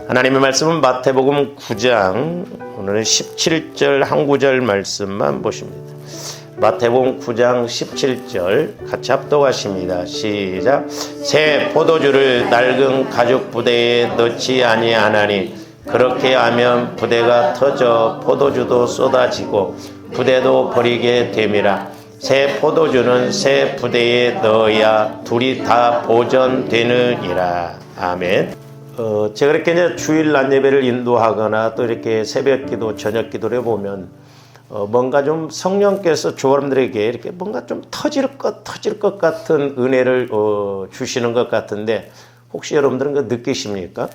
하나님의 말씀은 마태복음 9장 오늘은 17절 한 구절 말씀만 보십니다. 마태복음 9장 17절 같이 합독하십니다. 시작. 새 포도주를 낡은 가죽 부대에 넣지 아니하나니 그렇게 하면 부대가 터져 포도주도 쏟아지고 부대도 버리게 됨이라. 새 포도주는 새 부대에 넣어야 둘이 다 보존되느니라. 아멘. 제가 이렇게 이제 주일 낮 예배를 인도하거나 또 이렇게 새벽 기도, 저녁 기도를 해보면 뭔가 좀 성령께서 조원들에게 이렇게 뭔가 좀 터질 것 같은 은혜를 주시는 것 같은데 혹시 여러분들은 그 느끼십니까?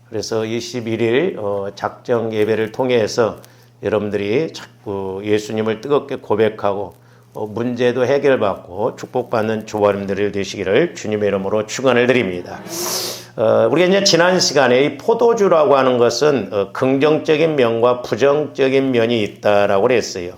그래서 21일 작정 예배를 통해서 여러분들이 자꾸 예수님을 뜨겁게 고백하고 문제도 해결받고 축복받는 조원님들이 되시기를 주님의 이름으로 축원을 드립니다. 우리가 이제 지난 시간에 이 포도주라고 하는 것은 긍정적인 면과 부정적인 면이 있다라고 그랬어요.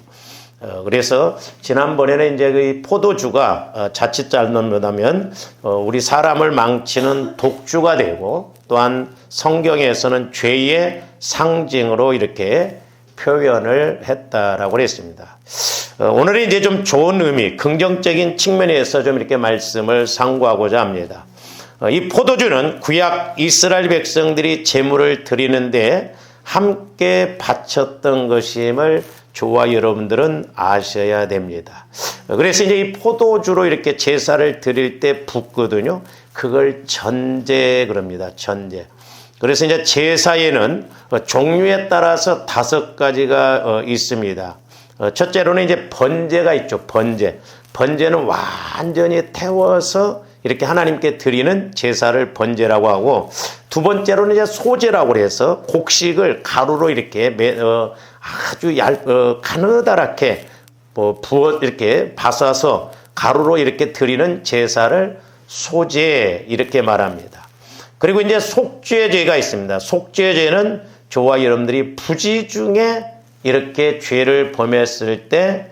그래서 지난번에는 이제 그 포도주가 자칫 잘못하면 우리 사람을 망치는 독주가 되고 또한 성경에서는 죄의 상징으로 이렇게 표현을 했다라고 그랬습니다. 오늘은 이제 좀 좋은 의미, 긍정적인 측면에서 좀 이렇게 말씀을 상고하고자 합니다. 이 포도주는 구약 이스라엘 백성들이 제물을 드리는데 함께 바쳤던 것임을 저와 여러분들은 아셔야 됩니다. 그래서 이제 이 포도주로 이렇게 제사를 드릴 때 붓거든요. 그걸 전제 그럽니다. 전제. 그래서 이제 제사에는 종류에 따라서 5가지가 있습니다. 첫째로는 이제 번제가 있죠. 번제. 번제는 완전히 태워서 이렇게 하나님께 드리는 제사를 번제라고 하고, 두 번째로는 이제 소제라고 해서 곡식을 가루로 이렇게 아주 가느다랗게 부어 이렇게 봐서 가루로 이렇게 드리는 제사를 소제 이렇게 말합니다. 그리고 이제 속죄제가 있습니다. 속죄제는 저와 여러분들이 부지 중에 이렇게 죄를 범했을 때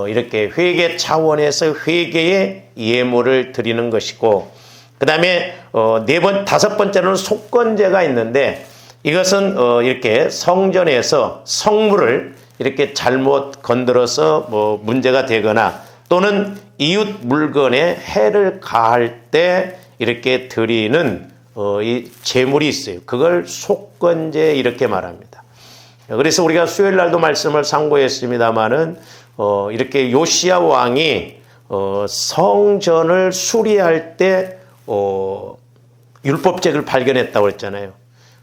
이렇게 회개 차원에서 회개의 예물을 드리는 것이고, 그 다음에 5번째로는 속건제가 있는데 이것은 이렇게 성전에서 성물을 이렇게 잘못 건드려서 문제가 되거나 또는 이웃 물건에 해를 가할 때 이렇게 드리는 이 제물이 있어요. 그걸 속건제 이렇게 말합니다. 그래서 우리가 수요일 날도 말씀을 상고했습니다마는 이렇게 요시야 왕이 성전을 수리할 때 율법책을 발견했다고 했잖아요.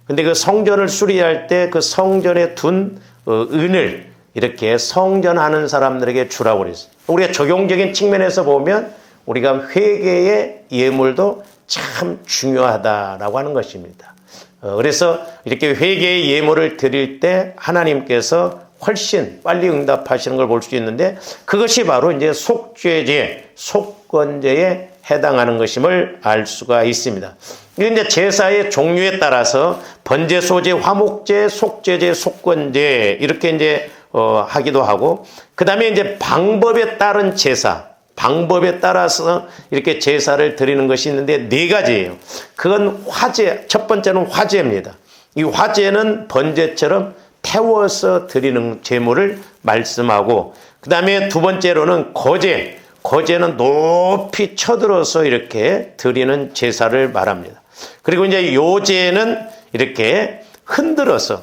근데 그 성전을 수리할 때 그 성전에 둔 은을 이렇게 성전하는 사람들에게 주라고 그랬어요. 우리가 적용적인 측면에서 보면 우리가 회개의 예물도 참 중요하다라고 하는 것입니다. 그래서 이렇게 회개의 예물을 드릴 때 하나님께서 훨씬 빨리 응답하시는 걸 볼 수 있는데 그것이 바로 이제 속죄제, 속건제에 해당하는 것임을 알 수가 있습니다. 이게 이제 제사의 종류에 따라서 번제, 소제, 화목제, 속죄제, 속건제 이렇게 이제 하기도 하고, 그 다음에 이제 방법에 따른 제사, 방법에 따라서 이렇게 제사를 드리는 것이 있는데 4가지예요. 그건 화제, 첫 번째는 화제입니다. 이 화제는 번제처럼 태워서 드리는 제물을 말씀하고, 그 다음에 두 번째로는 거제, 거제는 높이 쳐들어서 이렇게 드리는 제사를 말합니다. 그리고 이제 요제는 이렇게 흔들어서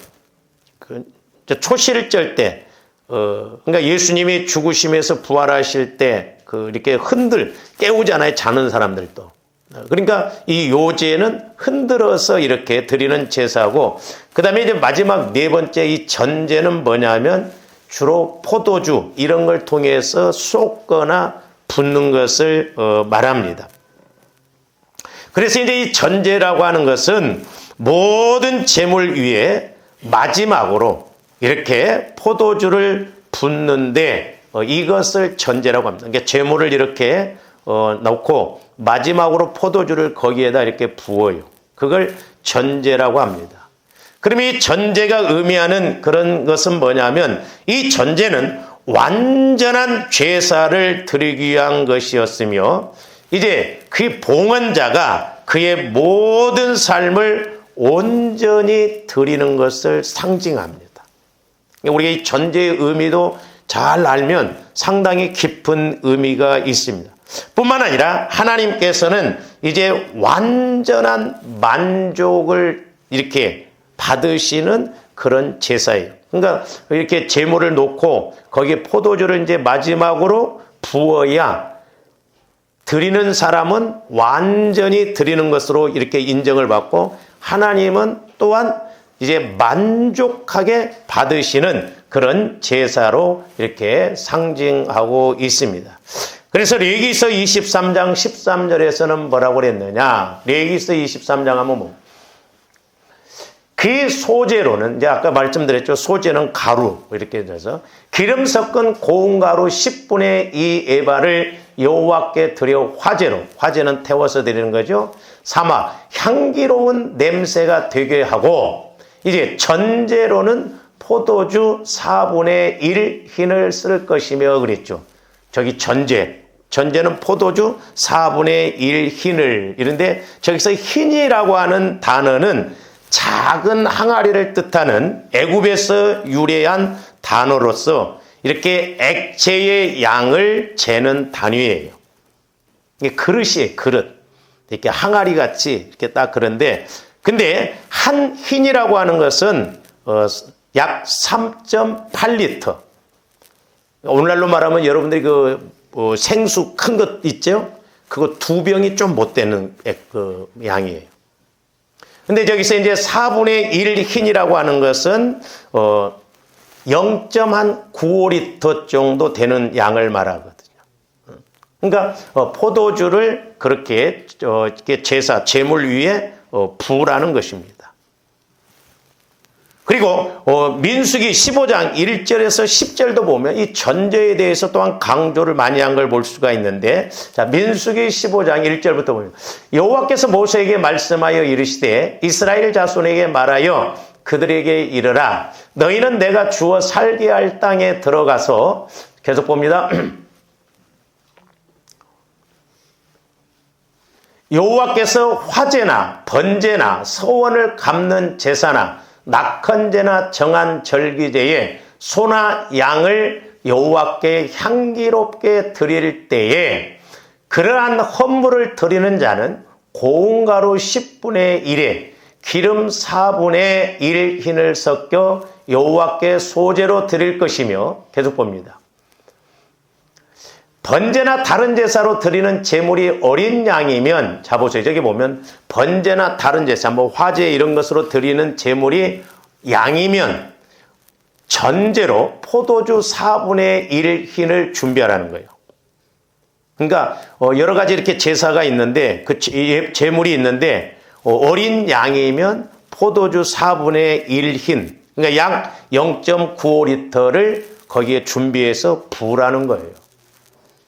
초실절 때, 그러니까 예수님이 죽으심에서 부활하실 때 이렇게 깨우잖아요. 자는 사람들도. 그러니까 이 요제는 흔들어서 이렇게 드리는 제사고, 그 다음에 이제 마지막 4번째 이 전제는 뭐냐면 주로 포도주 이런 걸 통해서 쏟거나 붓는 것을 말합니다. 그래서 이제 이 전제라고 하는 것은 모든 제물 위에 마지막으로 이렇게 포도주를 붓는데 이것을 전제라고 합니다. 그러니까 제물을 이렇게 넣고 마지막으로 포도주를 거기에다 이렇게 부어요. 그걸 전제라고 합니다. 그럼 이 전제가 의미하는 그런 것은 뭐냐면 이 전제는 완전한 제사를 드리기 위한 것이었으며 이제 그 봉헌자가 그의 모든 삶을 온전히 드리는 것을 상징합니다. 우리가 이 전제의 의미도 잘 알면 상당히 깊은 의미가 있습니다. 뿐만 아니라 하나님께서는 이제 완전한 만족을 이렇게 받으시는 그런 제사예요. 그러니까 이렇게 제물을 놓고 거기에 포도주를 이제 마지막으로 부어야 드리는 사람은 완전히 드리는 것으로 이렇게 인정을 받고 하나님은 또한 이제 만족하게 받으시는 그런 제사로 이렇게 상징하고 있습니다. 그래서 레위기서 23장 13절에서는 뭐라고 그랬느냐? 레위기서 23장 하면 뭐? 그 소재로는 이제 아까 말씀드렸죠. 소재는 가루 이렇게 해서 기름 섞은 고운 가루 10분의 2 에바를 여호와께 드려 화제로, 화제는 태워서 드리는 거죠. 삼아 향기로운 냄새가 되게 하고 이제 전제로는 포도주 4분의 1 흰을 쓸 것이며 그랬죠. 저기 전제는 포도주 4분의 1 흰을 이런데 저기서 흰이라고 하는 단어는 작은 항아리를 뜻하는 애굽에서 유래한 단어로서 이렇게 액체의 양을 재는 단위예요. 이게 그릇이에요, 그릇. 이렇게 항아리 같이 이렇게 딱 그런데 근데 한 흰이라고 하는 것은 약 3.8리터. 오늘날로 말하면 여러분들이 그 생수 큰 것 있죠? 그거 2병이 좀 못 되는 그 양이에요. 근데 저기서 이제 4분의 1 흰이라고 하는 것은 0.95리터 정도 되는 양을 말하거든요. 그러니까 포도주를 그렇게 제물 위에 부으라는 것입니다. 그리고 민수기 15장 1절에서 10절도 보면 이 전제에 대해서 또한 강조를 많이 한 걸 볼 수가 있는데 자 민수기 15장 1절부터 보면 여호와께서 모세에게 말씀하여 이르시되 이스라엘 자손에게 말하여 그들에게 이르라 너희는 내가 주어 살게 할 땅에 들어가서 계속 봅니다. 여호와께서 화제나 번제나 서원을 갚는 제사나 낙헌제나 정한 절기제에 소나 양을 여호와께 향기롭게 드릴 때에 그러한 헌물을 드리는 자는 고운 가루 10분의 1에 기름 4분의 1 흰을 섞여 여호와께 소제로 드릴 것이며 계속 봅니다. 번제나 다른 제사로 드리는 제물이 어린 양이면 자 보세요. 저기 보면 번제나 다른 제사 뭐 화제 이런 것으로 드리는 제물이 양이면 전제로 포도주 4분의 1 흰을 준비하라는 거예요. 그러니까 여러 가지 이렇게 제사가 있는데 그 제물이 있는데 어린 양이면 포도주 4분의 1 흰 그러니까 약 0.95리터를 거기에 준비해서 부으라는 거예요.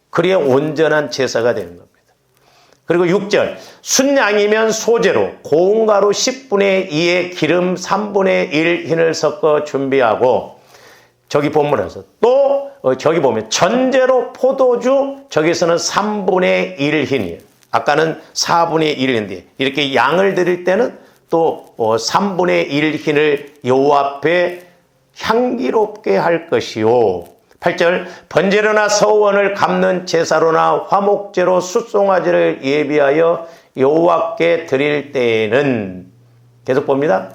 그래야 온전한 제사가 되는 겁니다. 그리고 6절 순양이면 소제로 고운 가루 10분의 2에 기름 3분의 1 흰을 섞어 준비하고 저기 본문에서 또 저기 보면 전제로 포도주 저기서는 3분의 1 흰이에요. 아까는 4분의 1인데 이렇게 양을 드릴 때는 또 3분의 1 흰을 여호와 앞에 향기롭게 할 것이요. 8절 번제로나 서원을 갚는 제사로나 화목제로 숫송아지를 예비하여 여호와께 드릴 때에는 계속 봅니다.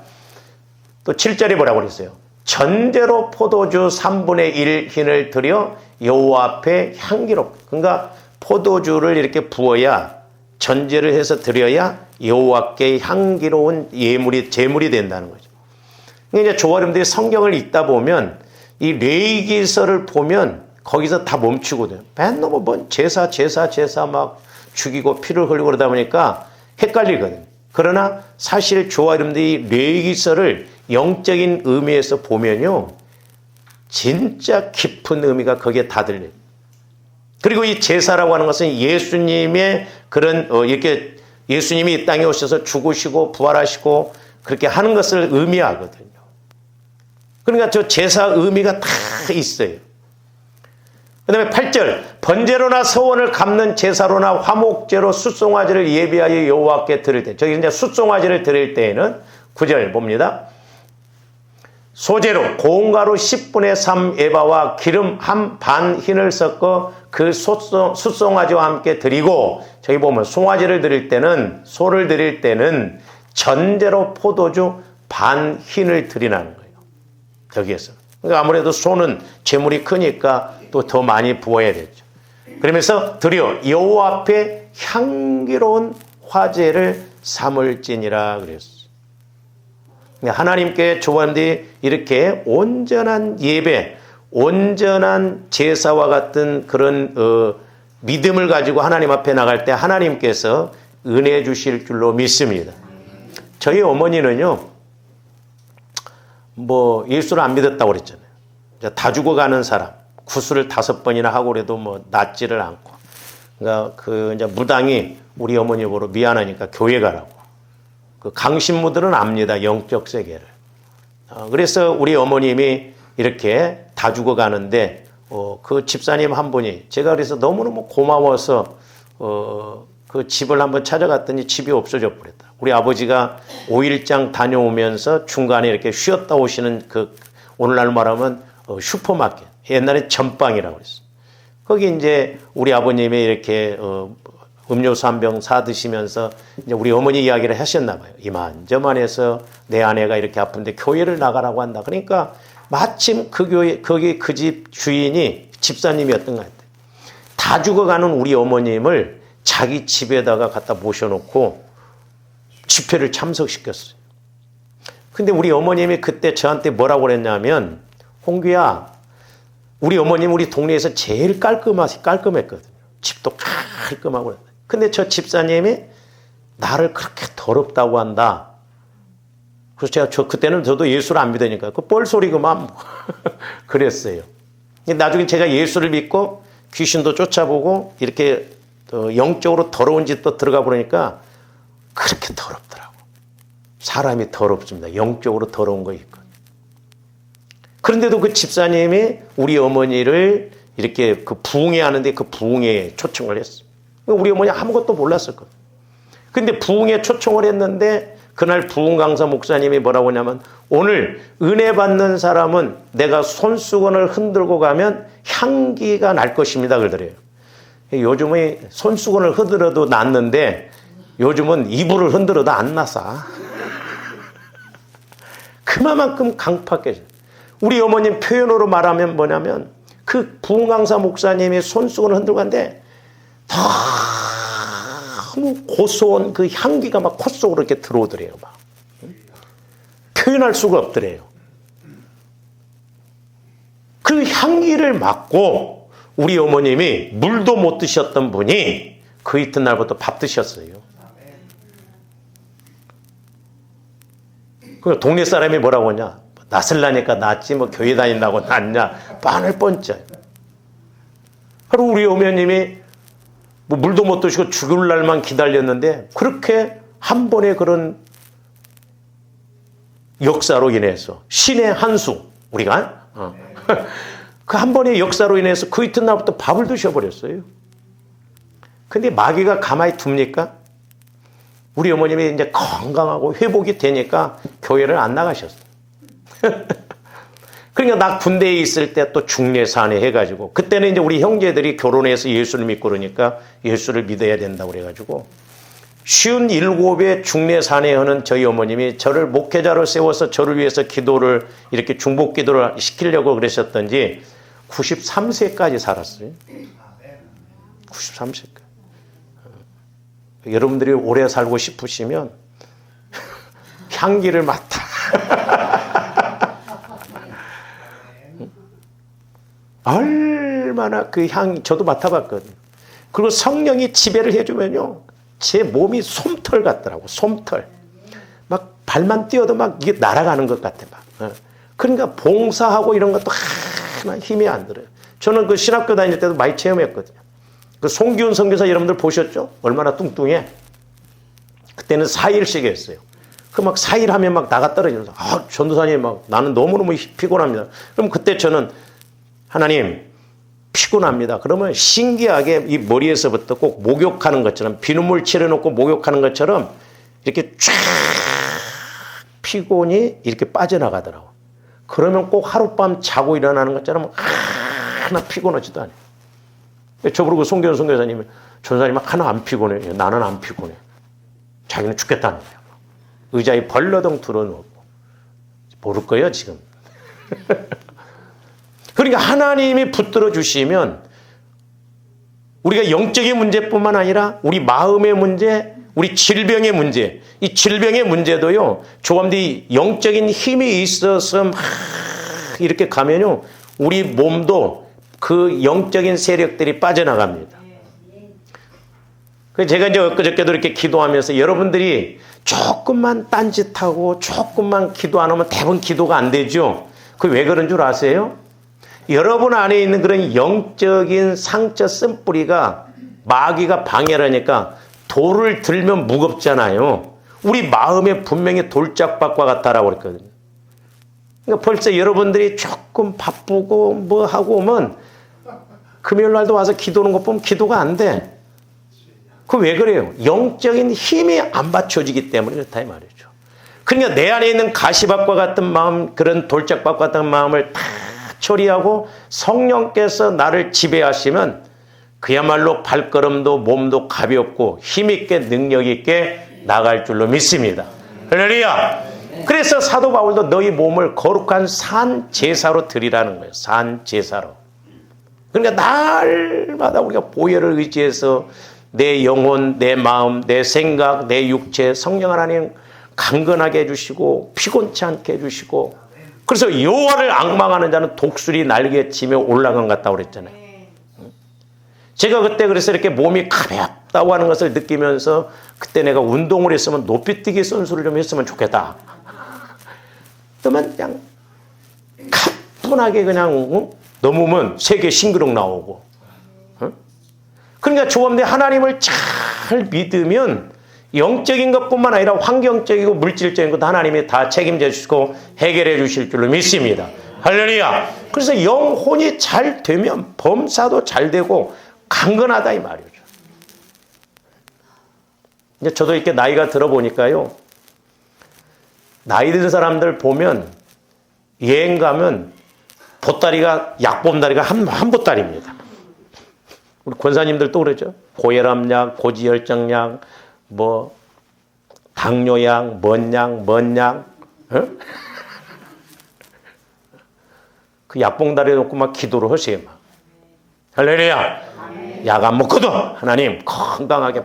또 7절에 뭐라고 그랬어요? 전제로 포도주 3분의 1 흰을 드려 여호와 앞에 향기롭게 그러니까 포도주를 이렇게 부어야 전제를 해서 드려야 여호와께 향기로운 제물이 된다는 거죠. 그러니까 이제 조아름들이 성경을 읽다 보면 이 레위기서를 보면 거기서 다 멈추거든요. 맨날 뭐 제사 막 죽이고 피를 흘리고 그러다 보니까 헷갈리거든요. 그러나 사실 저와 여러분들이 레위기서를 영적인 의미에서 보면요. 진짜 깊은 의미가 거기에 다 들려요. 그리고 이 제사라고 하는 것은 예수님의 그런 이렇게 예수님이 이 땅에 오셔서 죽으시고 부활하시고 그렇게 하는 것을 의미하거든요. 그러니까 저 제사 의미가 다 있어요. 그 다음에 8절 번제로나 서원을 갚는 제사로나 화목제로 숫송아지를 예비하여 여호와께 드릴 때 저기 이제 숫송아지를 드릴 때에는 9절 봅니다. 소재로 고운 가루 10분의 3 에바와 기름 한 반 흰을 섞어 그 숫송아지와 함께 드리고, 저기 보면 송아지를 드릴 때는, 소를 드릴 때는 전제로 포도주 반 흰을 드리라는 거예요. 여기에서. 그러니까 아무래도 소는 재물이 크니까 또 더 많이 부어야 되죠. 그러면서 드려 여호와 앞에 향기로운 화제를 삼을지니라 그랬어요. 하나님께 조반들이 이렇게 온전한 예배, 온전한 제사와 같은 그런 믿음을 가지고 하나님 앞에 나갈 때 하나님께서 은혜 주실 줄로 믿습니다. 저희 어머니는요, 뭐 예수를 안 믿었다고 그랬잖아요. 다 죽어가는 사람, 구슬을 5번이나 하고 그래도 뭐 낫지를 않고, 그러니까 그 이제 무당이 우리 어머니 보러 미안하니까 교회 가라고. 그 강신무들은 압니다, 영적 세계를. 그래서 우리 어머님이 이렇게 다 죽어가는데 그 집사님 한 분이, 제가 그래서 너무너무 고마워서 그 집을 한번 찾아갔더니 집이 없어져 버렸다. 우리 아버지가 5일장 다녀오면서 중간에 이렇게 쉬었다 오시는 그, 오늘날 말하면 슈퍼마켓, 옛날에 전빵이라고 그랬어요. 거기 이제 우리 아버님이 이렇게 음료수 한 병 사 드시면서 이제 우리 어머니 이야기를 하셨나 봐요. 이만저만해서 내 아내가 이렇게 아픈데 교회를 나가라고 한다. 그러니까 마침 그 교회, 거기 그 집 주인이 집사님이었던 것 같아요. 다 죽어가는 우리 어머님을 자기 집에다가 갖다 모셔놓고 집회를 참석시켰어요. 근데 우리 어머님이 그때 저한테 뭐라고 그랬냐면, 홍규야, 우리 어머님 우리 동네에서 제일 깔끔했거든요. 집도 깔끔하고 그랬어요. 근데 저 집사님이 나를 그렇게 더럽다고 한다. 그래서 그때는 저도 예수를 안 믿으니까 그 뻘소리구만 그랬어요. 나중에 제가 예수를 믿고 귀신도 쫓아보고 이렇게 영적으로 더러운 짓도 들어가 보니까 그렇게 더럽더라고. 사람이 더럽습니다. 영적으로 더러운 거 있거든요. 그런데도 그 집사님이 우리 어머니를 이렇게 그 부흥회 하는데 그 부흥회에 초청을 했어요. 우리 어머니 아무것도 몰랐을 거예요. 근데 부흥회 초청을 했는데 그날 부흥 강사 목사님이 뭐라고 하냐면, 오늘 은혜 받는 사람은 내가 손수건을 흔들고 가면 향기가 날 것입니다 그러더래요. 요즘에 손수건을 흔들어도 낫는데 요즘은 이불을 흔들어도 안 나서 그만큼 강팍해져요. 우리 어머님 표현으로 말하면 뭐냐면, 그 부흥 강사 목사님이 손수건을 흔들고 갔는데 너무 고소한 그 향기가 막 콧 속으로 이렇게 들어오더래요. 막. 표현할 수가 없더래요. 그 향기를 맡고 우리 어머님이 물도 못 드셨던 분이 그 이튿날부터 밥 드셨어요. 그 동네 사람이 뭐라고 하냐, 낫을라니까 낫지 뭐 교회 다닌다고 낫냐, 빤을 뻔쩍. 그리고 우리 어머님이 뭐 물도 못 드시고 죽을 날만 기다렸는데, 그렇게 한 번의 그런 역사로 인해서, 신의 한 수, 우리가 그 한 번의 역사로 인해서 그 이튿날부터 밥을 드셔버렸어요. 근데 마귀가 가만히 둡니까? 우리 어머님이 이제 건강하고 회복이 되니까 교회를 안 나가셨어요. 그러니까 나 군대에 있을 때 또 중례사례 해가지고, 그때는 이제 우리 형제들이 결혼해서 예수를 믿고 그러니까 예수를 믿어야 된다고 그래가지고 57의 중례사례 하는 저희 어머님이 저를 목회자로 세워서 저를 위해서 기도를, 이렇게 중복 기도를 시키려고 그러셨던지 93세까지 살았어요. 93세까지. 여러분들이 오래 살고 싶으시면 향기를 맡아. 얼마나 그 향, 저도 맡아봤거든요. 그리고 성령이 지배를 해주면요, 제 몸이 솜털 같더라고. 솜털. 막 발만 띄어도 막 이게 날아가는 것 같아. 막. 그러니까 봉사하고 이런 것도 하나 힘이 안 들어요. 저는 그 신학교 다닐 때도 많이 체험했거든요. 그 송기훈 선교사 여러분들 보셨죠? 얼마나 뚱뚱해. 그때는 4일씩 했어요. 그 막 4일 하면 막 나가 떨어지면서, 전도사님 막 나는 너무너무 피곤합니다. 그럼 그때 저는, 하나님 피곤합니다. 그러면 신기하게 이 머리에서부터 꼭 목욕하는 것처럼, 비눗물 칠해놓고 목욕하는 것처럼 이렇게 쫙 피곤이 이렇게 빠져나가더라고. 그러면 꼭 하룻밤 자고 일어나는 것처럼 하나 피곤하지도 않아요. 저보고 송교선 선교사님이 전사님 하나 안 피곤해. 나는 안 피곤해. 자기는 죽겠다는 거예요. 의자에 벌러덩 들어놓고. 모를 거예요 지금. 그러니까 하나님이 붙들어 주시면 우리가 영적인 문제뿐만 아니라 우리 마음의 문제, 우리 질병의 문제, 이 질병의 문제도요, 조감들이 영적인 힘이 있어서 막 이렇게 가면요, 우리 몸도 그 영적인 세력들이 빠져나갑니다. 그래서 제가 이제 엊그저께도 이렇게 기도하면서 여러분들이 조금만 딴짓하고 조금만 기도 안 하면 대부분 기도가 안 되죠. 그게 왜 그런 줄 아세요? 여러분 안에 있는 그런 영적인 상처 쓴뿌리가 마귀가 방해를 하니까 돌을 들면 무겁잖아요. 우리 마음에 분명히 돌짝밭과 같다라고 그랬거든요. 그러니까 벌써 여러분들이 조금 바쁘고 뭐 하고 오면 금요일 날도 와서 기도하는 것 보면 기도가 안 돼. 그 왜 그래요? 영적인 힘이 안 받쳐지기 때문에 그렇다 이 말이죠. 그러니까 내 안에 있는 가시밭과 같은 마음, 그런 돌짝밭 같은 마음을 다 처리하고 성령께서 나를 지배하시면 그야말로 발걸음도 몸도 가볍고 힘있게 능력있게 나갈 줄로 믿습니다. 할렐루야. 그래서 사도 바울도 너희 몸을 거룩한 산 제사로 드리라는 거예요. 산 제사로. 그러니까 날마다 우리가 보혈을 의지해서 내 영혼, 내 마음, 내 생각, 내 육체 성령 하나님 강건하게 해주시고 피곤치 않게 해주시고, 그래서 여호와를 앙망하는 자는 독수리 날개 치며 올라간 것 같다고 그랬잖아요. 제가 그때 그래서 이렇게 몸이 가볍다고 하는 것을 느끼면서 그때 내가 운동을 했으면 높이뛰기 선수를 좀 했으면 좋겠다. 그러면 그냥 가뿐하게 그냥 넘으면 세계 싱그럽 나오고. 그러니까 조감대 하나님을 잘 믿으면 영적인 것뿐만 아니라 환경적이고 물질적인 것도 하나님이 다 책임져 주시고 해결해 주실 줄로 믿습니다. 할렐루야. 그래서 영혼이 잘 되면 범사도 잘 되고 강건하다 이 말이죠. 이제 저도 이렇게 나이가 들어보니까요, 나이 든 사람들 보면 여행 가면 보따리가 약보따리가 한 보따리입니다. 우리 권사님들도 그러죠. 고혈압약, 고지혈증약, 뭐 당뇨약, 뭔 약, 어? 그 약봉다리에 놓고 막 기도를 하세요. 막. 할렐루야. 약 안 먹고도 하나님 건강하게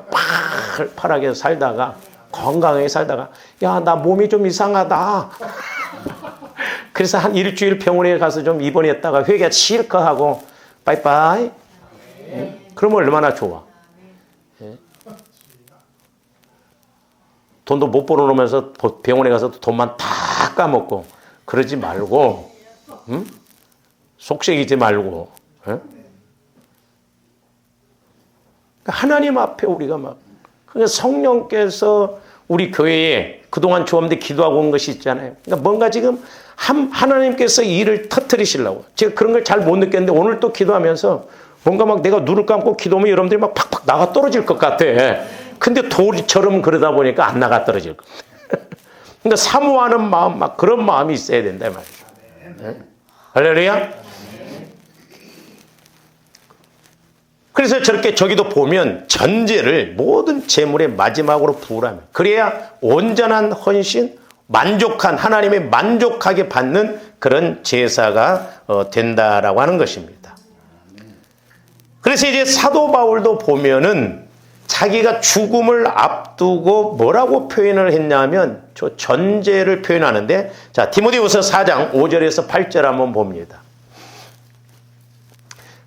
팔팔하게 살다가 건강하게 살다가 야, 나 몸이 좀 이상하다. 그래서 한 일주일 병원에 가서 좀 입원했다가 회개 실컷 하고 빠이빠이. 그러면 얼마나 좋아. 돈도 못 벌어놓으면서 병원에 가서 돈만 다 까먹고 그러지 말고, 응? 속색이지 말고, 응? 하나님 앞에 우리가 막, 그러니까 성령께서 우리 교회에 그동안 조함대 기도하고 온 것이 있잖아요. 그러니까 뭔가 지금 하나님께서 일을 터뜨리시려고. 제가 그런 걸 잘 못 느꼈는데 오늘 또 기도하면서 뭔가 막 내가 눈을 감고 기도하면 여러분들이 막 팍팍 나가 떨어질 것 같아. 근데 돌처럼 그러다 보니까 안 나가 떨어질 것 같아. 그러니까 사모하는 마음, 막 그런 마음이 있어야 된다 말이죠. 네? 할렐루야. 그래서 저렇게 저기도 보면 전제를 모든 재물의 마지막으로 부으라면, 그래야 온전한 헌신, 만족한, 하나님의 만족하게 받는 그런 제사가 된다라고 하는 것입니다. 그래서 이제 사도 바울도 보면은 자기가 죽음을 앞두고 뭐라고 표현을 했냐면 저 전제를 표현하는데, 자, 디모데후서 4장 5절에서 8절 한번 봅니다.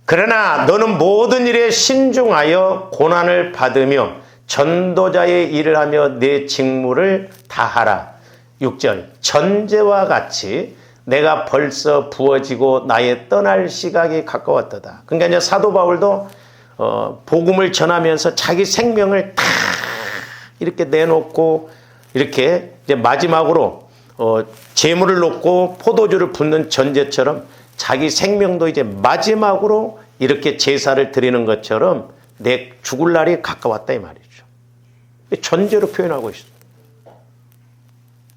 그러나 너는 모든 일에 신중하여 고난을 받으며 전도자의 일을 하며 내 직무를 다하라. 6절, 전제와 같이 내가 벌써 부어지고 나의 떠날 시각이 가까웠도다. 그러니까 이제 사도 바울도 복음을 전하면서 자기 생명을 다 이렇게 내놓고 이렇게 이제 마지막으로 재물을 놓고 포도주를 붓는 전제처럼 자기 생명도 이제 마지막으로 이렇게 제사를 드리는 것처럼 내 죽을 날이 가까웠다 이 말이죠. 전제로 표현하고 있어요.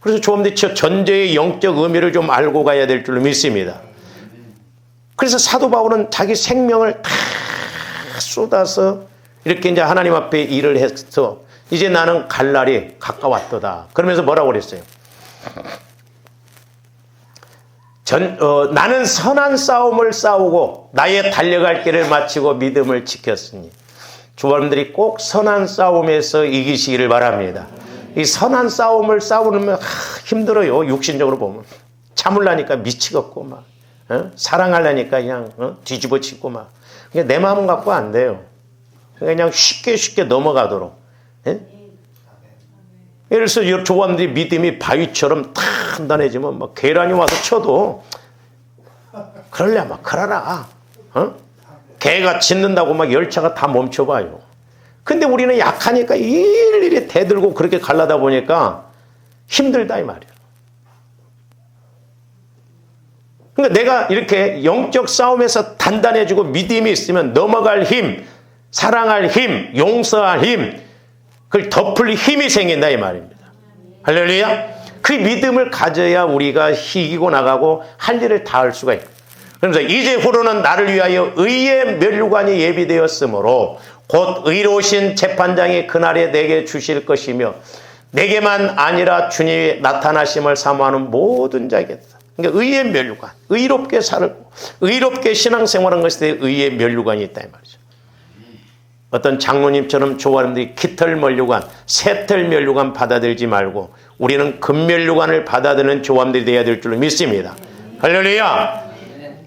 그래서 조금더 전제의 영적 의미를 좀 알고 가야 될 줄로 믿습니다. 그래서 사도 바울은 자기 생명을 다 쏟아서 이렇게 이제 하나님 앞에 일을 해서 이제 나는 갈 날이 가까웠도다. 그러면서 뭐라고 그랬어요? 나는 선한 싸움을 싸우고 나의 달려갈 길을 마치고 믿음을 지켰으니. 주원들이 꼭 선한 싸움에서 이기시기를 바랍니다. 이 선한 싸움을 싸우면 힘들어요. 육신적으로 보면 참으려니까 미치겠고 막 사랑하려니까 그냥 뒤집어치고 막 내 마음 갖고 안 돼요. 그냥 쉽게 넘어가도록. 예? 예를 들어서 조원들이 믿음이 바위처럼 단단해지면 막 계란이 와서 쳐도 그러려 막 그러라. 개가 짖는다고 막 열차가 다 멈춰봐요. 근데 우리는 약하니까 일일이 대들고 그렇게 갈라다 보니까 힘들다 이 말이야. 그러니까 내가 이렇게 영적 싸움에서 단단해지고 믿음이 있으면 넘어갈 힘, 사랑할 힘, 용서할 힘, 그걸 덮을 힘이 생긴다 이 말입니다. 할렐루야. 그 믿음을 가져야 우리가 이기고 나가고 할 일을 다 할 수가 있고. 그러면서 이제후로는 나를 위하여 의의 면류관이 예비되었으므로 곧 의로우신 재판장이 그날에 내게 주실 것이며 내게만 아니라 주님의 나타나심을 사모하는 모든 자에게다. 그러니까 의의 면류관, 의롭게 살고 의롭게 신앙생활한 것에 의의 면류관이 있다 이 말이죠. 어떤 장로님처럼 조화님들이 깃털 면류관, 새털 면류관 받아들이지 말고 우리는 금면류관을 받아들이는 조함들이 되어야 될 줄로 믿습니다. 할렐루야.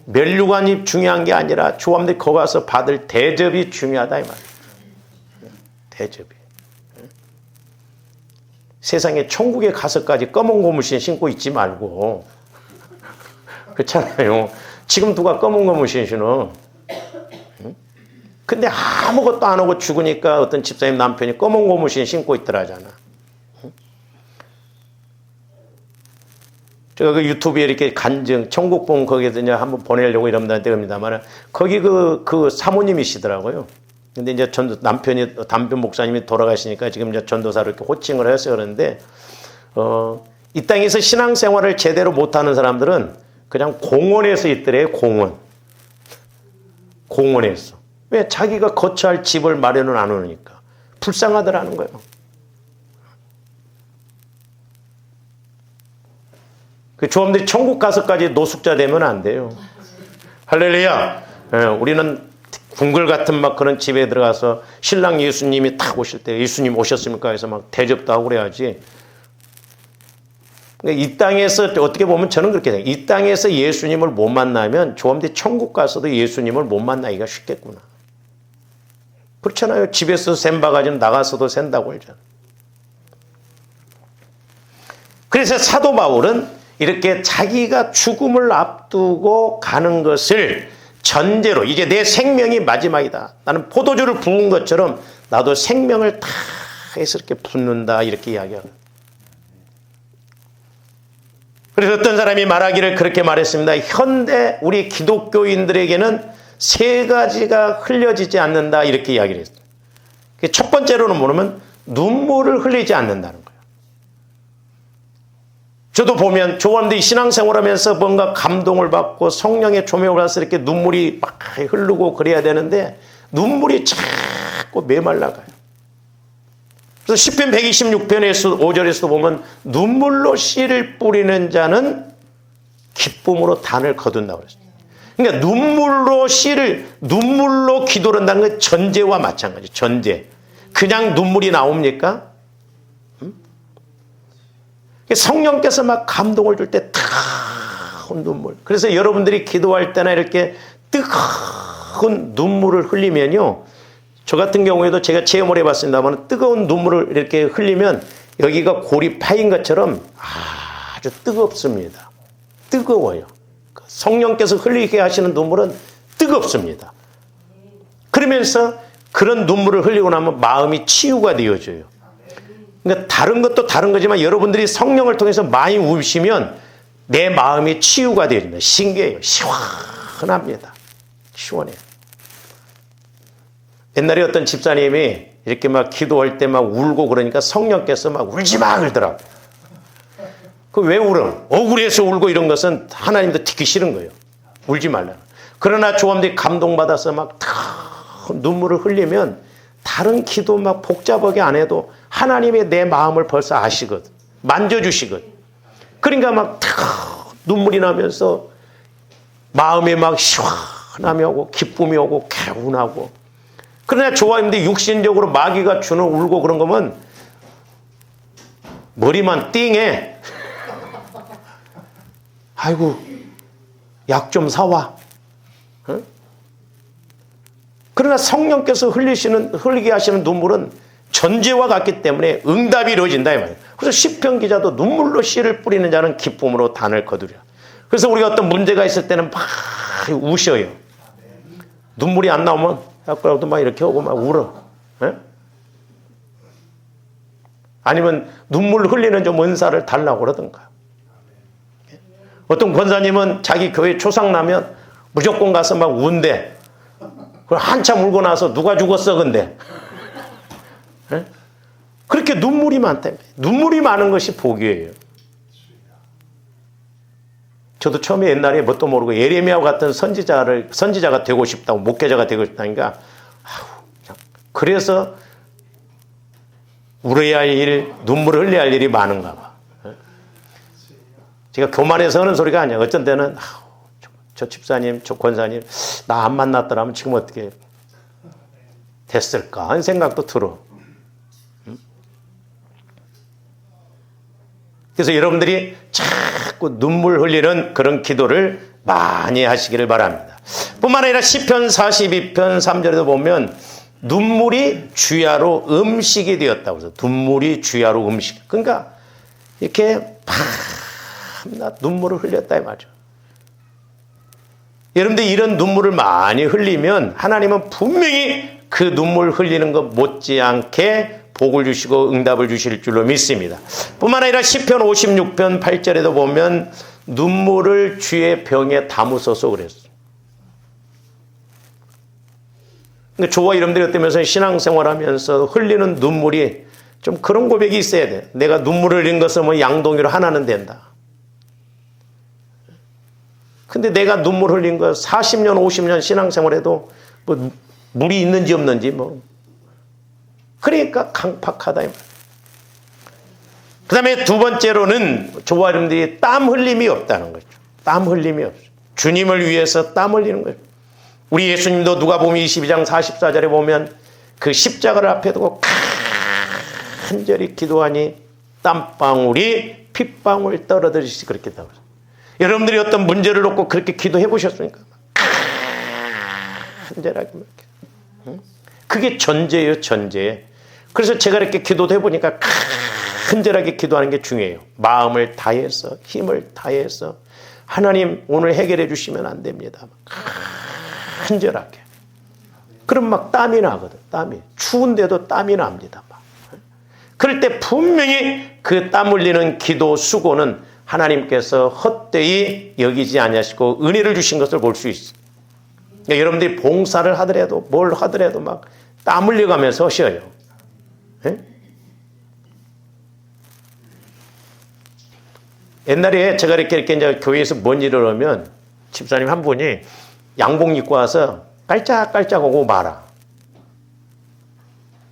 면류관이 중요한 게 아니라 조함들이 거기 가서 받을 대접이 중요하다 이 말이에요. 대접이. 세상에 천국에 가서까지 검은 고무신 신고 있지 말고 그렇잖아요. 지금 누가 검은 고무신 신어? 근데 아무것도 안 하고 죽으니까 어떤 집사님 남편이 검은 고무신 신고 있더라잖아. 제가 그 유튜브에 이렇게 간증, 천국봉 거기에서 이제 한번 보내려고 이럽니다만 거기 그 사모님이시더라고요. 근데 이제 남편 목사님이 돌아가시니까 지금 이제 전도사로 이렇게 호칭을 해서 그러는데, 이 땅에서 신앙생활을 제대로 못하는 사람들은 그냥 공원에서 있더래요, 공원에서. 왜? 자기가 거처할 집을 마련을 안 하니까. 불쌍하더라는 거예요. 그 조함들이 천국 가서까지 노숙자 되면 안 돼요. 할렐루야. 우리는 궁궐 같은 막 그런 집에 들어가서 신랑 예수님이 딱 오실 때 예수님 오셨습니까 해서 막 대접도 하고 그래야지. 이 땅에서 어떻게 보면 저는 그렇게 생각해요. 이 땅에서 예수님을 못 만나면 조함들이 천국 가서도 예수님을 못 만나기가 쉽겠구나. 그렇잖아요. 집에서 샌 바가지는 나가서도 샌다고 그러잖아요. 그래서 사도 바울은 이렇게 자기가 죽음을 앞두고 가는 것을 전제로 이제 내 생명이 마지막이다. 나는 포도주를 부은 것처럼 나도 생명을 다 해서 이렇게 붓는다. 이렇게 이야기하는. 그래서 어떤 사람이 말하기를 그렇게 말했습니다. 현대 우리 기독교인들에게는 세 가지가 흘려지지 않는다. 이렇게 이야기를 했어요. 첫 번째로는 뭐냐면 눈물을 흘리지 않는다는 거예요. 저도 보면 조원들이 신앙생활하면서 뭔가 감동을 받고 성령의 조명을 받아서 이렇게 눈물이 막 흐르고 그래야 되는데 눈물이 자꾸 메말라가요. 그래서 시편 126편에서 5절에서 보면 눈물로 씨를 뿌리는 자는 기쁨으로 단을 거둔다고 그랬어요. 그러니까 눈물로 기도를 한다는 건 전제와 마찬가지. 전제. 그냥 눈물이 나옵니까? 성령께서 막 감동을 줄 때 뜨거운 눈물. 그래서 여러분들이 기도할 때나 이렇게 뜨거운 눈물을 흘리면요. 저 같은 경우에도 제가 체험을 해봤습니다만 뜨거운 눈물을 이렇게 흘리면 여기가 골이 파인 것처럼 아주 뜨겁습니다. 뜨거워요. 성령께서 흘리게 하시는 눈물은 뜨겁습니다. 그러면서 그런 눈물을 흘리고 나면 마음이 치유가 되어져요. 그러니까 다른 것도 다른 거지만 여러분들이 성령을 통해서 많이 우시면 내 마음이 치유가 되어집니다. 신기해요. 시원합니다. 시원해요. 옛날에 어떤 집사님이 이렇게 막 기도할 때 막 울고 그러니까 성령께서 막 울지 마 그러더라고요. 그 왜 울어? 억울해서 울고 이런 것은 하나님도 듣기 싫은 거예요. 울지 말라. 그러나 조함들이 감동받아서 막 눈물을 흘리면 다른 기도 막 복잡하게 안 해도 하나님이 내 마음을 벌써 아시거든. 만져주시거든. 그러니까 막 눈물이 나면서 마음에 막 시원함이 오고 기쁨이 오고 개운하고. 그러나 조함들이 육신적으로 마귀가 주는 울고 그런 거면 머리만 띵해. 아이고 약 좀 사와. 어? 그러나 성령께서 흘리게 하시는 눈물은 전제와 같기 때문에 응답이 이루어진다 이 말이에요. 그래서 시편 기자도 눈물로 씨를 뿌리는 자는 기쁨으로 단을 거두리라. 그래서 우리가 어떤 문제가 있을 때는 막 우셔요. 눈물이 안 나오면 아까도 막 이렇게 오고 막 울어. 에? 아니면 눈물 흘리는 좀 은사를 달라고 그러던가. 어떤 권사님은 자기 교회 초상 나면 무조건 가서 막 운대. 그걸 한참 울고 나서 누가 죽었어 근데. 에? 그렇게 눈물이 많다며. 눈물이 많은 것이 복이에요. 저도 처음에 옛날에 뭣도 모르고 예레미야와 같은 선지자가 되고 싶다고, 목회자가 되고 싶다니까 그래서 울어야 할 일, 눈물을 흘려야 할 일이 많은가 봐. 제가 교만해서 하는 소리가 아니야. 어쩐 때는 저 집사님, 저 권사님 나 안 만났더라면 지금 어떻게 됐을까 하는 생각도 들어. 그래서 여러분들이 자꾸 눈물 흘리는 그런 기도를 많이 하시기를 바랍니다. 뿐만 아니라 시편 42편 3절에도 보면 눈물이 주야로 음식이 되었다고 해서 눈물이 주야로 음식. 그러니까 이렇게 밤낮 눈물을 흘렸다 이 말이죠. 여러분들 이런 눈물을 많이 흘리면 하나님은 분명히 그 눈물 흘리는 것 못지않게 복을 주시고 응답을 주실 줄로 믿습니다. 뿐만 아니라 시편 56편 8절에도 보면 눈물을 주의 병에 담으소서 그랬어요. 근데 저와 여러분들이 어떠면서 신앙생활하면서 흘리는 눈물이 좀 그런 고백이 있어야 돼. 내가 눈물을 흘린 것은 뭐 양동이로 하나는 된다. 근데 내가 눈물 흘린 거 40년 50년 신앙생활에도 뭐 물이 있는지 없는지 뭐 그러니까 강팍하다. 그 다음에 두 번째로는 저와 여러분들이 땀 흘림이 없다는 거죠. 땀 흘림이 없어요. 주님을 위해서 땀 흘리는 거예요. 우리 예수님도 누가복음 22장 44절에 보면 그 십자가를 앞에 두고 간절히 기도하니 땀방울이 핏방울 떨어지듯이 그렇게 나와요. 여러분들이 어떤 문제를 놓고 그렇게 기도해 보셨습니까? 간절하게 이렇게. 그게 전제예요, 전제. 그래서 제가 이렇게 기도도 해보니까 간절하게 기도하는 게 중요해요. 마음을 다해서, 힘을 다해서 하나님 오늘 해결해 주시면 안 됩니다. 간절하게. 그럼 막 땀이 나거든. 땀이. 추운데도 땀이 납니다. 막. 그럴 때 분명히 그 땀 흘리는 기도 수고는 하나님께서 헛되이 여기지 아니하시고 은혜를 주신 것을 볼 수 있어요. 그러니까 여러분들이 봉사를 하더라도 뭘 하더라도 막 땀 흘려가면서 하셔요. 네? 옛날에 제가 이렇게 이제 교회에서 뭔 일을 하면 집사님 한 분이 양복 입고 와서 깔짝깔짝 오고 말아.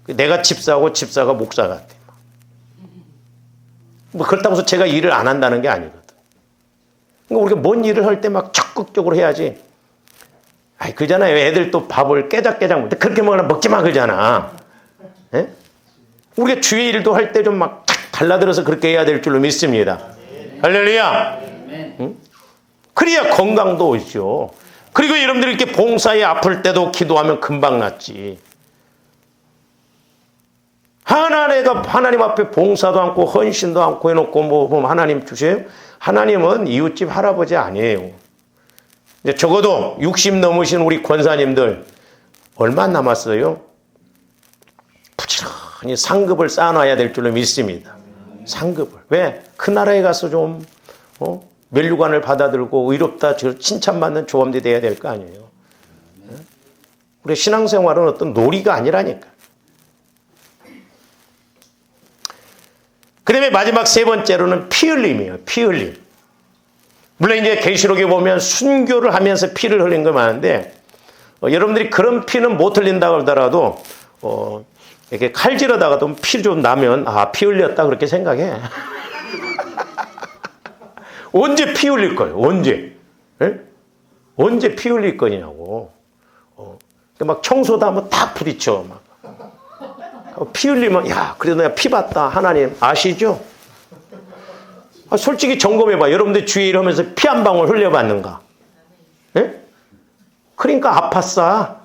내가 집사하고 집사가 목사 같아. 뭐 그렇다고 해서 제가 일을 안 한다는 게 아니거든. 그러니까 우리가 뭔 일을 할 때 막 적극적으로 해야지. 아이, 그러잖아요. 애들 또 밥을 깨작깨작 먹는데 그렇게 먹으나 먹지 마, 그러잖아. 예? 우리가 주의 일도 할 때 좀 막 달라들어서 그렇게 해야 될 줄로 믿습니다. 할렐루야. 응? 그래야 건강도 오죠. 그리고 여러분들이 이렇게 봉사에 아플 때도 기도하면 금방 낫지. 하나님 앞에 봉사도 않고 헌신도 않고 해놓고 뭐 하나님 주세요? 하나님은 이웃집 할아버지 아니에요. 이제 적어도 60 넘으신 우리 권사님들 얼마 남았어요? 부지런히 상급을 쌓아놔야 될 줄로 믿습니다. 상급을. 왜? 그 나라에 가서 좀 면류관을 받아들고 의롭다 칭찬받는 조범들이 돼야 될 거 아니에요. 우리 신앙생활은 어떤 놀이가 아니라니까. 그 다음에 마지막 세 번째로는 피 흘림이에요. 피 흘림. 물론 이제 계시록에 보면 순교를 하면서 피를 흘린 거 많은데 여러분들이 그런 피는 못 흘린다고 하더라도 이렇게 칼질하다가도 피 좀 나면 피 흘렸다 그렇게 생각해. 언제 피 흘릴 거예요? 언제? 에? 언제 피 흘릴 거냐고. 막 청소도 한번 딱 부딪혀. 막. 피 흘리면 그래도 내가 피 봤다. 하나님 아시죠? 솔직히 점검해봐. 여러분들 주의 일 하면서 피 한 방울 흘려봤는가? 에? 그러니까 아팠어.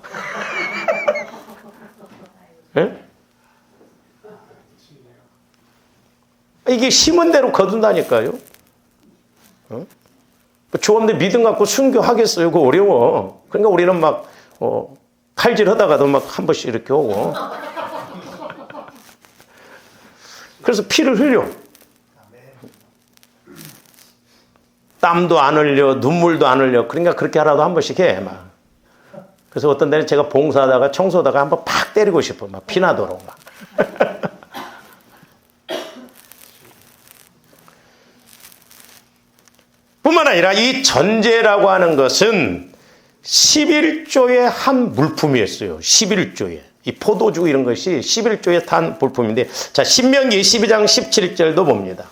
에? 이게 심은 대로 거둔다니까요. 조원들 믿음 갖고 순교하겠어요? 그거 어려워. 그러니까 우리는 막 칼질 하다가도 막 한 번씩 이렇게 오고. 그래서 피를 흘려. 땀도 안 흘려, 눈물도 안 흘려. 그러니까 그렇게 하라도 한 번씩 해. 막. 그래서 어떤 데는 제가 봉사하다가 청소하다가 한번 팍 때리고 싶어. 막 피나도록 막. 뿐만 아니라 이 전제라고 하는 것은 11조의 한 물품이었어요. 11조의. 이 포도주 이런 것이 11조의 한 물품인데, 자, 신명기 12장 17절도 봅니다.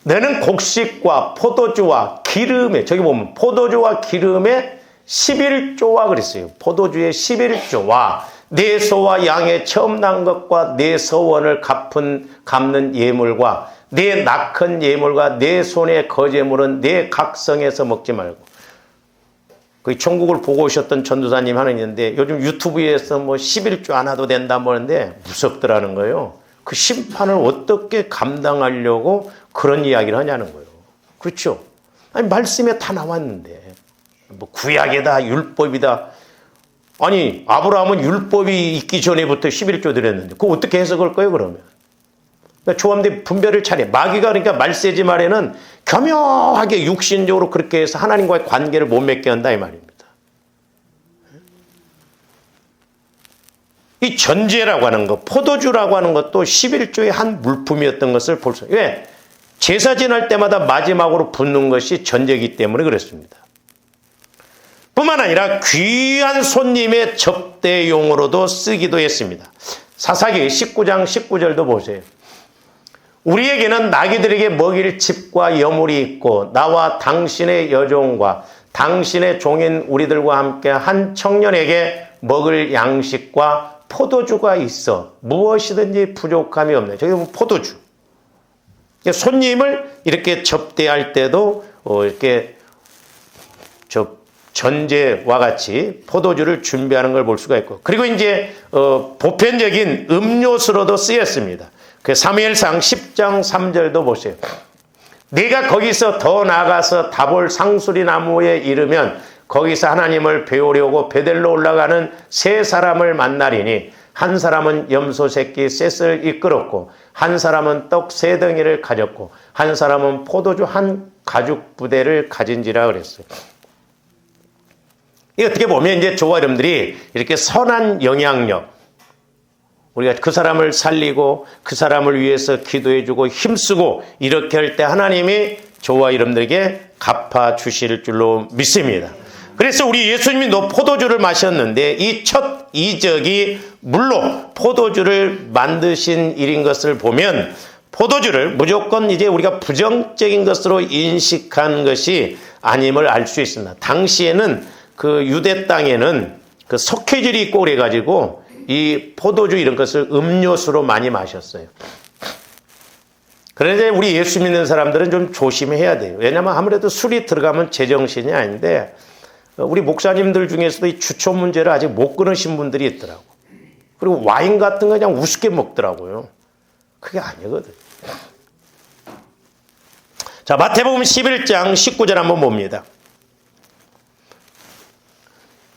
너는 곡식과 포도주와 기름에, 저기 보면 포도주와 기름에 11조와 그랬어요. 포도주의 11조와 내 소와 양의 처음 난 것과 내 서원을 갚는 예물과 내 낙헌 예물과 내 손의 거제물은 내 각성에서 먹지 말고. 그 천국을 보고 오셨던 전도사님 하나 있는데 요즘 유튜브에서 뭐 11조 안 와도 된다 뭐 하는데 무섭더라는 거예요. 그 심판을 어떻게 감당하려고 그런 이야기를 하냐는 거예요. 그렇죠? 아니 말씀에 다 나왔는데 뭐 구약이다 율법이다. 아니 아브라함은 율법이 있기 전에부터 11조 드렸는데 그거 어떻게 해석할 거예요 그러면? 그러니까 조함대 분별을 차려. 마귀가 그러니까 말세지 말에는 교묘하게 육신적으로 그렇게 해서 하나님과의 관계를 못 맺게 한다 이 말입니다. 이 전제라고 하는 것, 포도주라고 하는 것도 11조의 한 물품이었던 것을 볼 수 있어요. 왜? 제사 지날 때마다 마지막으로 붓는 것이 전제이기 때문에 그렇습니다. 뿐만 아니라 귀한 손님의 접대용으로도 쓰기도 했습니다. 사사기 19장 19절도 보세요. 우리에게는 나귀들에게 먹일 집과 여물이 있고 나와 당신의 여종과 당신의 종인 우리들과 함께 한 청년에게 먹을 양식과 포도주가 있어 무엇이든지 부족함이 없네. 저기 보면 포도주. 손님을 이렇게 접대할 때도 이렇게 전제와 같이 포도주를 준비하는 걸 볼 수가 있고, 그리고 이제 보편적인 음료수로도 쓰였습니다. 그 사무엘상 10장 3절도 보세요. 네가 거기서 더 나아가서 다볼 상수리 나무에 이르면 거기서 하나님을 배우려고 베델로 올라가는 세 사람을 만나리니 한 사람은 염소 새끼 셋을 이끌었고 한 사람은 떡 세 덩이를 가졌고 한 사람은 포도주 한 가죽 부대를 가진지라 그랬어요. 이 어떻게 보면 이제 저와 여러분들이 이렇게 선한 영향력, 우리가 그 사람을 살리고 그 사람을 위해서 기도해주고 힘쓰고 이렇게 할 때 하나님이 저와 여러분들에게 갚아주실 줄로 믿습니다. 그래서 우리 예수님이 포도주를 마셨는데 이 첫 이적이 물로 포도주를 만드신 일인 것을 보면 포도주를 무조건 이제 우리가 부정적인 것으로 인식한 것이 아님을 알 수 있습니다. 당시에는 그 유대 땅에는 그 석회질이 있고 그래가지고 이 포도주 이런 것을 음료수로 많이 마셨어요. 그런데 우리 예수 믿는 사람들은 좀 조심해야 돼요. 왜냐하면 아무래도 술이 들어가면 제정신이 아닌데 우리 목사님들 중에서도 이 주초 문제를 아직 못 끊으신 분들이 있더라고. 그리고 와인 같은 거 그냥 우습게 먹더라고요. 그게 아니거든. 자, 마태복음 11장 19절 한번 봅니다.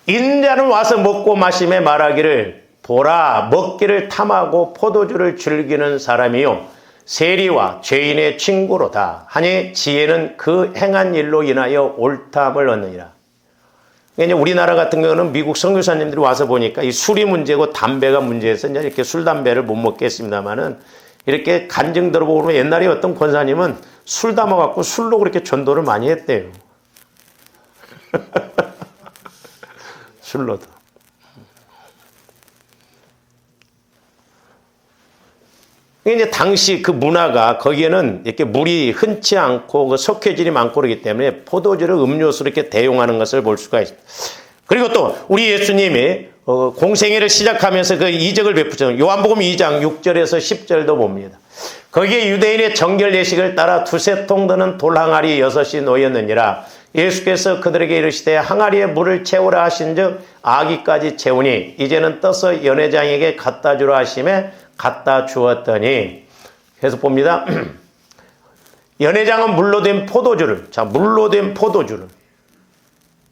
인자는 와서 먹고 마심에 말하기를 보라 먹기를 탐하고 포도주를 즐기는 사람이요 세리와 죄인의 친구로다 하니 지혜는 그 행한 일로 인하여 옳담을 얻느니라. 이제 우리나라 같은 경우는 미국 선교사님들이 와서 보니까 이 술이 문제고 담배가 문제여서 이제 이렇게 술 담배를 못 먹겠습니다만은 이렇게 간증 들어보면 옛날에 어떤 권사님은 술 담아갖고 술로 그렇게 전도를 많이 했대요. 술로도. 이제 당시 그 문화가 거기에는 이렇게 물이 흔치 않고 그 석회질이 많고 그러기 때문에 포도주를 음료수로 이렇게 대용하는 것을 볼 수가 있습니다. 그리고 또 우리 예수님이 공생애를 시작하면서 그 이적을 베푸셨죠. 요한복음 2장 6절에서 10절도 봅니다. 거기에 유대인의 정결 예식을 따라 두세 통 드는 돌 항아리 6이 놓였느니라. 예수께서 그들에게 이르시되 항아리에 물을 채우라 하신즉 아기까지 채우니 이제는 떠서 연회장에게 갖다 주라 하심에 갖다 주었더니, 그래서 봅니다. 연회장은 물로 된 포도주를, 물로 된 포도주를.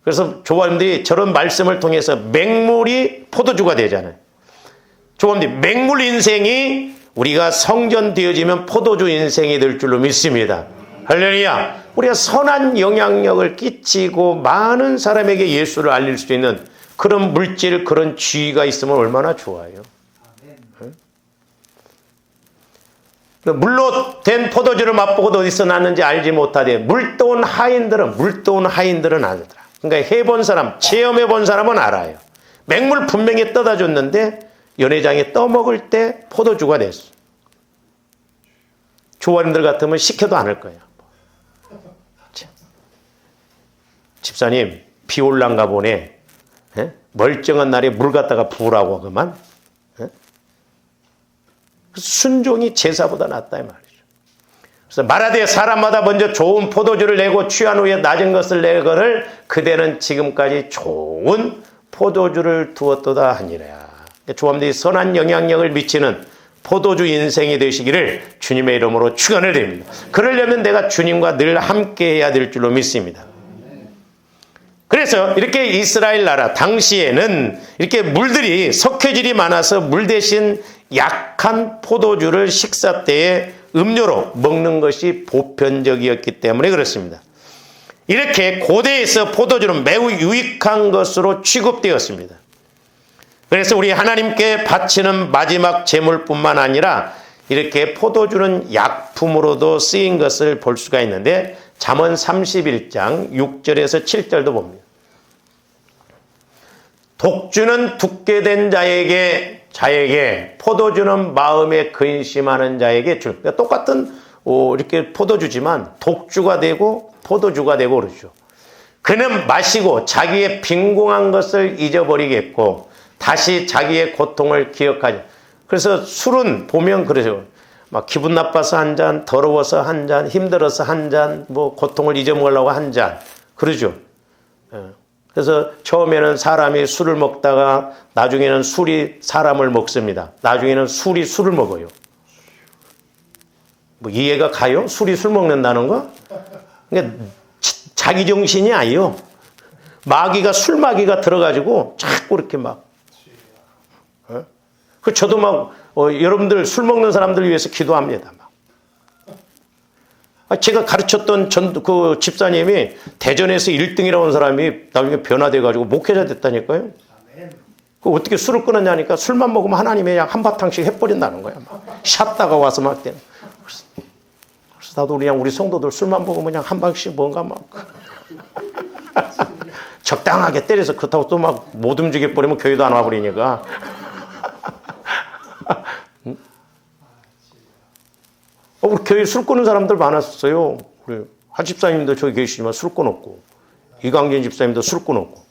그래서 조원들이 저런 말씀을 통해서 맹물이 포도주가 되잖아요. 조원들이 맹물 인생이 우리가 성전되어지면 포도주 인생이 될 줄로 믿습니다. 할렐루야. 우리가 선한 영향력을 끼치고 많은 사람에게 예수를 알릴 수 있는 그런 물질, 그런 지위가 있으면 얼마나 좋아요. 물로 된 포도주를 맛보고도 어디서 났는지 알지 못하되 물떠온 하인들은 알더라. 그러니까 해본 사람, 체험해본 사람은 알아요. 맹물 분명히 떠다 줬는데 연회장에 떠먹을 때 포도주가 됐어. 조원들 같으면 시켜도 않을 거야. 집사님, 비 올란가 보네. 멀쩡한 날에 물 갖다가 부으라고 그만. 순종이 제사보다 낫다 이 말이죠. 그래서 말하되 사람마다 먼저 좋은 포도주를 내고 취한 후에 낮은 것을 내거를 그대는 지금까지 좋은 포도주를 두었도다 하니라. 조함들이 선한 영향력을 미치는 포도주 인생이 되시기를 주님의 이름으로 축원을 드립니다. 그러려면 내가 주님과 늘 함께해야 될 줄로 믿습니다. 그래서 이렇게 이스라엘 나라 당시에는 이렇게 물들이 석회질이 많아서 물 대신 약한 포도주를 식사 때에 음료로 먹는 것이 보편적이었기 때문에 그렇습니다. 이렇게 고대에서 포도주는 매우 유익한 것으로 취급되었습니다. 그래서 우리 하나님께 바치는 마지막 제물뿐만 아니라 이렇게 포도주는 약품으로도 쓰인 것을 볼 수가 있는데 잠언 31장 6절에서 7절도 봅니다. 독주는 굳게 된 자에게 포도주는 마음에 근심하는 자에게 줄. 그러니까 똑같은 이렇게 포도주지만 독주가 되고 포도주가 되고 그러죠. 그는 마시고 자기의 빈궁한 것을 잊어버리겠고 다시 자기의 고통을 기억하지. 그래서 술은 보면 그러죠. 막 기분 나빠서 한 잔, 더러워서 한 잔, 힘들어서 한 잔, 뭐 고통을 잊어먹으려고 한 잔, 그러죠. 그래서 처음에는 사람이 술을 먹다가 나중에는 술이 사람을 먹습니다. 나중에는 술이 술을 먹어요. 뭐 이해가 가요? 술이 술 먹는다는 거? 그러니까 자기 정신이 아니요. 마귀가 술마귀가 들어가지고 자꾸 이렇게 막. 그 저도 막 여러분들 술 먹는 사람들 위해서 기도합니다. 막. 제가 가르쳤던 그 집사님이 대전에서 1등이라고 한 사람이 나중에 변화돼가지고 목회자 됐다니까요. 그 어떻게 술을 끊었냐니까 술만 먹으면 하나님이 그냥 한바탕씩 해버린다는 거야. 막. 샷다가 와서 막 때는. 그래서 나도 그냥 우리 성도들 술만 먹으면 그냥 한 방씩 뭔가 막 적당하게 때려서 그렇다고 또 막 못 움직여 버리면 교회도 안 와버리니까. 우리 교회에 술 끊는 사람들 많았어요. 우리 하 집사님도 저기 계시지만 술 끊었고, 이강진 집사님도 술 끊었고,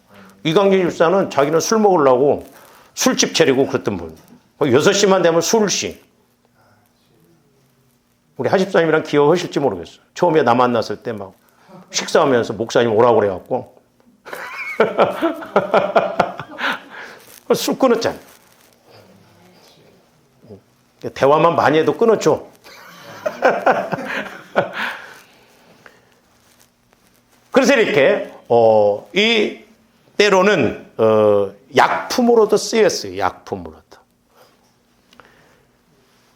이강진 집사는 자기는 술 먹으려고 술집 차리고 그랬던 분. 6시만 되면 술시. 우리 하 집사님이랑 기억하실지 모르겠어요. 처음에 나 만났을 때 막 식사하면서 목사님 오라고 그래갖고 술 끊었잖아요. 대화만 많이 해도 끊었죠. 그래서 이렇게 이 때로는 약품으로도 쓰였어요. 약품으로도.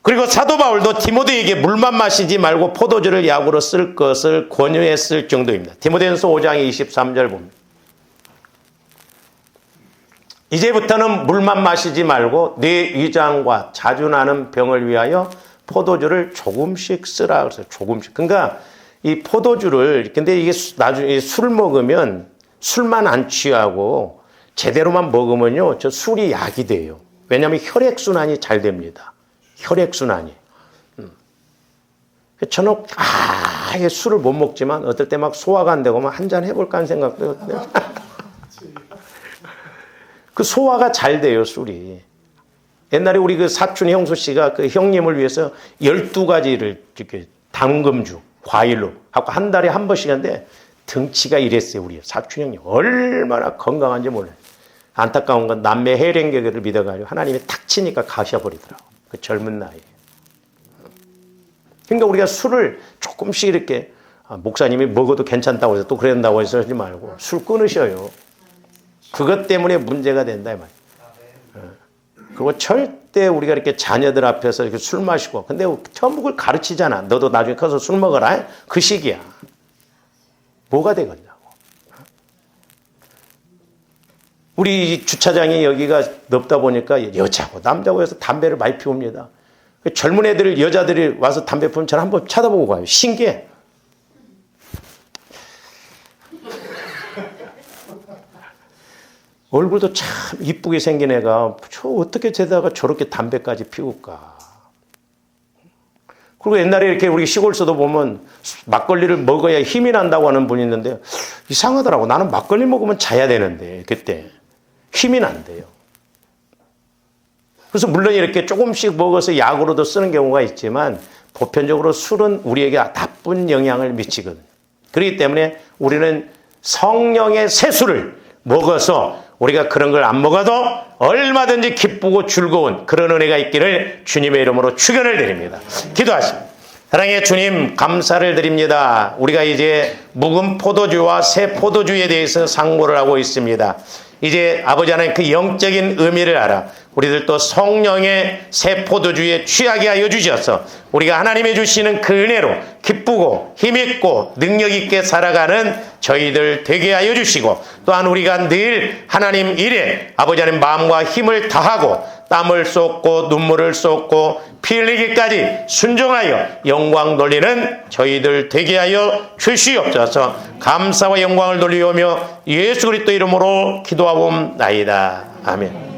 그리고 사도 바울도 디모데에게 물만 마시지 말고 포도주를 약으로 쓸 것을 권유했을 정도입니다. 디모데전서 5장 23절 봅니다. 이제부터는 물만 마시지 말고 뇌 위장과 자주 나는 병을 위하여 포도주를 조금씩 쓰라 그래서 조금씩. 그러니까 이 포도주를 근데 이게 나중에 술을 먹으면 술만 안 취하고 제대로만 먹으면요 저 술이 약이 돼요. 왜냐하면 혈액 순환이 잘 됩니다. 혈액 순환이. 저는 아예 술을 못 먹지만 어떨 때 막 소화가 안 되고 한 잔 해볼까 하는 생각도 그 소화가 잘 돼요 술이. 옛날에 우리 그 사촌 형수 씨가 그 형님을 위해서 12가지를 이렇게 당금주 과일로 하고 한 달에 한 번씩 하는데 등치가 이랬어요. 우리 사촌 형님 얼마나 건강한지 몰라요. 안타까운 건 남매 해령계를 믿어가지고 하나님이 탁 치니까 가셔버리더라고. 그 젊은 나이에. 그러니까 우리가 술을 조금씩 이렇게 목사님이 먹어도 괜찮다고 해서 또 그런다고 해서 하지 말고 술 끊으셔요. 그것 때문에 문제가 된다 이 말이에요. 그리고 절대 우리가 이렇게 자녀들 앞에서 이렇게 술 마시고 근데 처음 그걸 가르치잖아. 너도 나중에 커서 술 먹어라. 그 시기야. 뭐가 되겠냐고. 우리 주차장이 여기가 넓다 보니까 여자고 남자고 해서 담배를 많이 피웁니다. 젊은 애들 여자들이 와서 담배 피우면 저는 한번 쳐다보고 가요. 신기해. 얼굴도 참 이쁘게 생긴 애가 저 어떻게 제다가 저렇게 담배까지 피울까. 그리고 옛날에 이렇게 우리 시골서도 보면 막걸리를 먹어야 힘이 난다고 하는 분이 있는데 이상하더라고. 나는 막걸리 먹으면 자야 되는데 그때 힘이 난대요. 그래서 물론 이렇게 조금씩 먹어서 약으로도 쓰는 경우가 있지만 보편적으로 술은 우리에게 나쁜 영향을 미치거든. 그렇기 때문에 우리는 성령의 새술을 먹어서 우리가 그런 걸 안 먹어도 얼마든지 기쁘고 즐거운 그런 은혜가 있기를 주님의 이름으로 축원을 드립니다. 기도하십니다. 사랑의 주님 감사를 드립니다. 우리가 이제 묵은 포도주와 새 포도주에 대해서 상고를 하고 있습니다. 이제 아버지 하나님 그 영적인 의미를 알아 우리들도 성령의 새 포도주에 취하게 하여 주셔서 우리가 하나님이 주시는 그 은혜로 기쁘고 힘있고 능력있게 살아가는 저희들 되게 하여 주시고 또한 우리가 늘 하나님 일에 아버지 하나님 마음과 힘을 다하고 땀을 쏟고 눈물을 쏟고 피 흘리기까지 순종하여 영광 돌리는 저희들 되게 하여 주시옵소서. 감사와 영광을 돌리오며 예수 그리스도 이름으로 기도하옵나이다. 아멘.